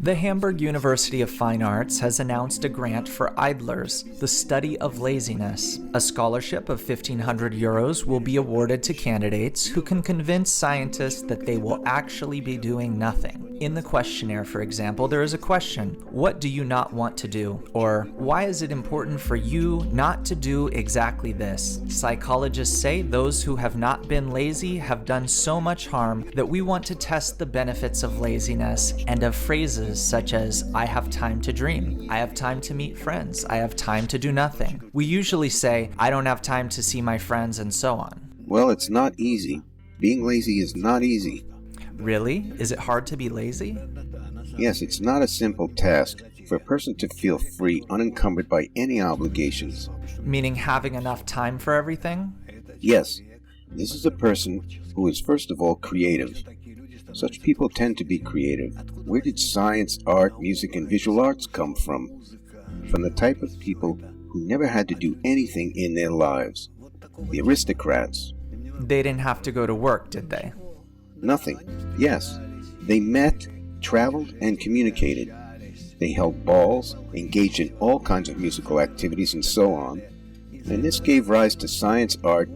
The Hamburg University of Fine Arts has announced a grant for idlers, the study of laziness. A scholarship of €1,500 will be awarded to candidates who can convince scientists that they will actually be doing nothing. In the questionnaire, for example, there is a question: what do you not want to do? Or why is it important for you not to do exactly this? Psychologists say those who have not been lazy have done so much harm that we want to test the benefits of laziness and of phrases such as, I have time to dream, I have time to meet friends, I have time to do nothing. We usually say, I don't have time to see my friends, and so on. Well, it's not easy. Being lazy is not easy. Really? Is it hard to be lazy? Yes, it's not a simple task for a person to feel free, unencumbered by any obligations. Meaning having enough time for everything? Yes, this is a person who is first of all creative. Such people tend to be creative. Where did science, art, music, and visual arts come from? From the type of people who never had to do anything in their lives. The aristocrats. They didn't have to go to work, did they? Nothing. Yes, they met, traveled, and communicated. They held balls, engaged in all kinds of musical activities, and so on. And this gave rise to science, art,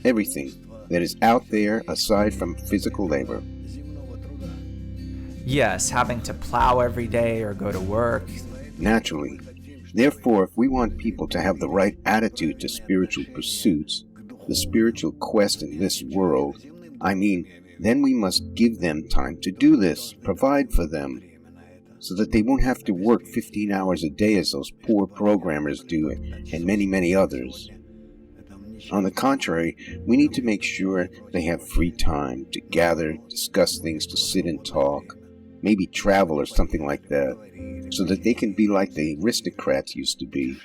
everything that is out there aside from physical labor. Yes, having to plow every day or go to work. Naturally. Therefore, if we want people to have the right attitude to spiritual pursuits, the spiritual quest in this world, then we must give them time to do this, provide for them, so that they won't have to work 15 hours a day as those poor programmers do, and many, many others. On the contrary, we need to make sure they have free time to gather, discuss things, to sit and talk, maybe travel or something like that, so that they can be like the aristocrats used to be.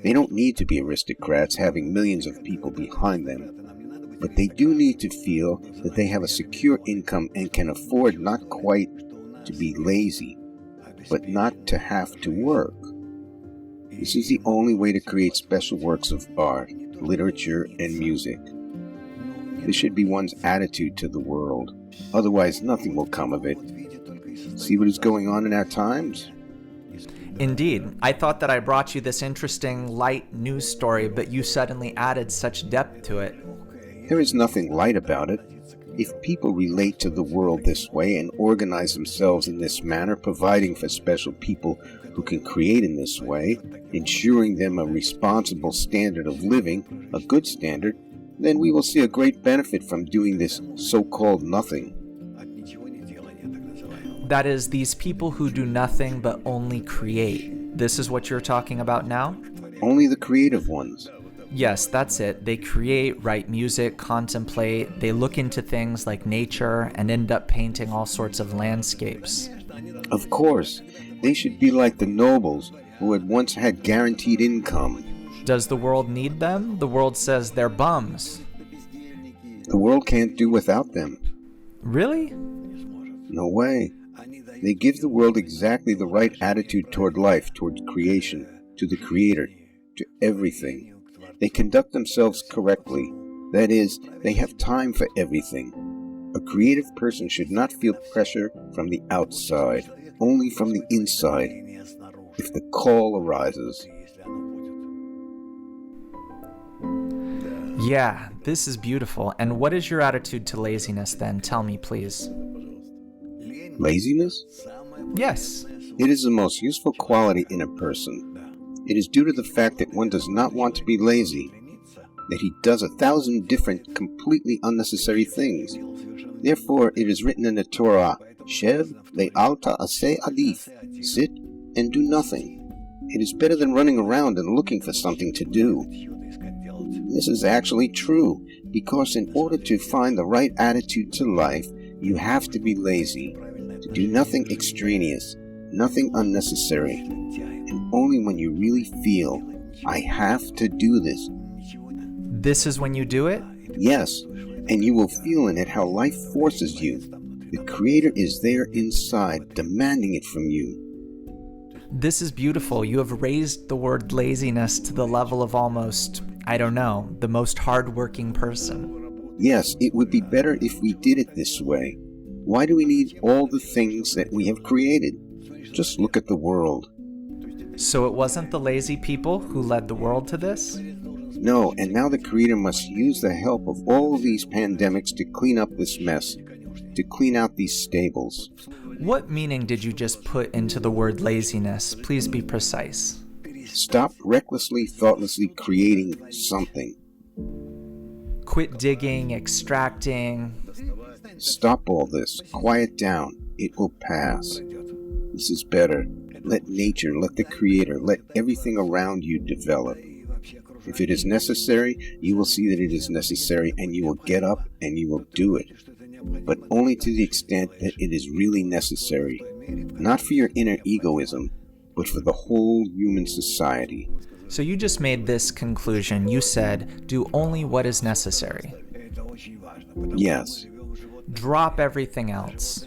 They don't need to be aristocrats having millions of people behind them, but they do need to feel that they have a secure income and can afford not quite to be lazy, but not to have to work. This is the only way to create special works of art, literature, and music. This should be one's attitude to the world. Otherwise, nothing will come of it. See what is going on in our times? Indeed. I thought that I brought you this interesting, light news story, but you suddenly added such depth to it. There is nothing light about it. If people relate to the world this way and organize themselves in this manner, providing for special people who can create in this way, ensuring them a responsible standard of living, a good standard, then we will see a great benefit from doing this so-called nothing. That is, these people who do nothing but only create. This is what you're talking about now? Only the creative ones. Yes, that's it. They create, write music, contemplate, they look into things like nature and end up painting all sorts of landscapes. Of course, they should be like the nobles who had once had guaranteed income. Does the world need them? The world says they're bums. The world can't do without them. Really? No way. They give the world exactly the right attitude toward life, toward creation, to the Creator, to everything. They conduct themselves correctly. That is, they have time for everything. A creative person should not feel pressure from the outside, only from the inside, if the call arises. Yeah, this is beautiful. And what is your attitude to laziness then? Tell me, please. Laziness? Yes. It is the most useful quality in a person. It is due to the fact that one does not want to be lazy, that he does 1,000 different, completely unnecessary things. Therefore, it is written in the Torah, Shev ve'alta aseh adif, sit and do nothing. It is better than running around and looking for something to do. This is actually true, because in order to find the right attitude to life, you have to be lazy, to do nothing extraneous, nothing unnecessary. And only when you really feel, I have to do this. This is when you do it? Yes, and you will feel in it how life forces you. The Creator is there inside, demanding it from you. This is beautiful. You have raised the word laziness to the level of almost, the most hardworking person. Yes, it would be better if we did it this way. Why do we need all the things that we have created? Just look at the world. So it wasn't the lazy people who led the world to this? No, and now the Creator must use the help of all these pandemics to clean up this mess, to clean out these stables. What meaning did you just put into the word laziness? Please be precise. Stop recklessly, thoughtlessly creating something. Quit digging, extracting. Stop all this. Quiet down. It will pass. This is better. Let nature, let the Creator, let everything around you develop. If it is necessary, you will see that it is necessary, and you will get up and you will do it. But only to the extent that it is really necessary. Not for your inner egoism, but for the whole human society. So you just made this conclusion. You said, do only what is necessary. Yes. Drop everything else.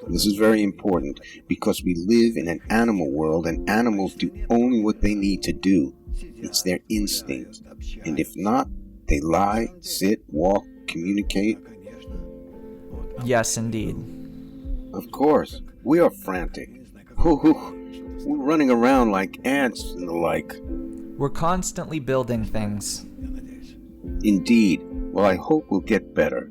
This is very important because we live in an animal world and animals do only what they need to do. It's their instinct. And if not, they lie, sit, walk, communicate. Yes, indeed. Of course, we are frantic. We're running around like ants and the like. We're constantly building things. Indeed. Well, I hope we'll get better.